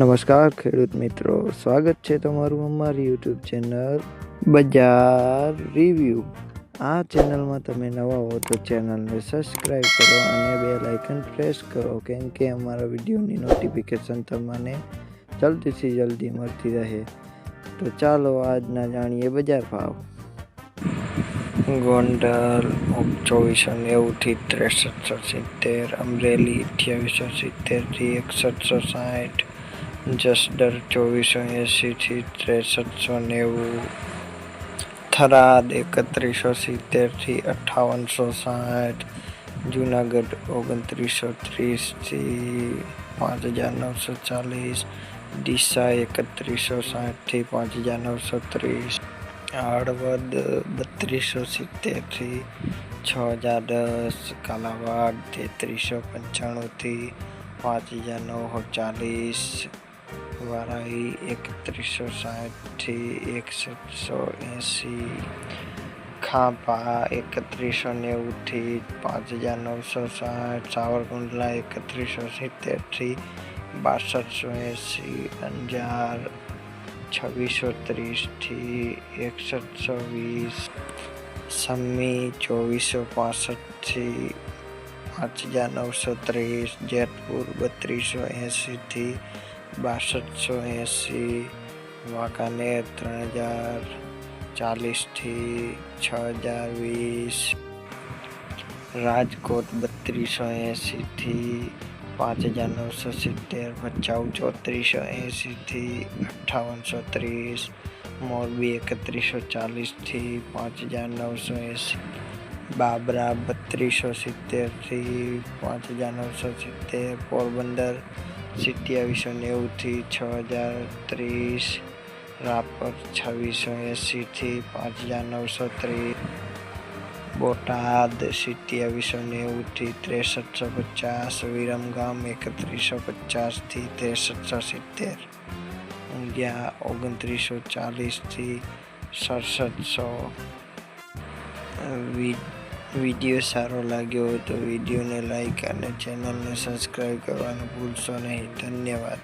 નમસ્કાર ખેડૂત મિત્રો, સ્વાગત છે તમારું અમારી યુટ્યુબ ચેનલ બજાર રિવ્યૂ. આ ચેનલમાં તમે નવા હો તો ચેનલને સબસ્ક્રાઈબ કરો અને બેલ આઇકન પ્રેસ કરો, કેમ કે અમારા વિડીયોની નોટિફિકેશન તમને જલ્દીથી જલ્દી મળતી રહે. તો ચાલો આજના જાણીએ બજાર ભાવ. ગોંડલ 2490 થી 6370, અમરેલી 2870 થી 6160, જસદણ 2480 થી 6390, થરાદ 3170 થી 5860, જુનાગઢ 2930 થી 5940, ડીસા 3160 થી 5930, હળવદ 3270 થી 6010, કાલાવાડ 3395 થી 5940, વારાહી 3160 થી 6180, ખાંભા 3190 થી 5960, સાવરકુંડલા 3170 થી 6280, અંજાર 2630 થી 6120, સમી 2465 થી 5930, જેતપુર 3280 થી 6280, વાંકાનેર 3040 થી 6020, રાજકોટ 3280 થી 5970, ભચાઉ 3480 થી 5830, મોરબી 3140 થી 5980, બાબરા 3270 થી 5970, પોરબંદર 2790 થી 6030, રાપર 2680 થી 5930, બોટાદ 2790 થી 6350, વિરમગામ 3150 થી 6370, ઊંઝા 2940 થી 6700. વિડીયો સારો લાગ્યો હોય તો વિડીયોને લાઈક અને ચેનલને સબસ્ક્રાઈબ કરવાનું ભૂલશો નહીં. ધન્યવાદ.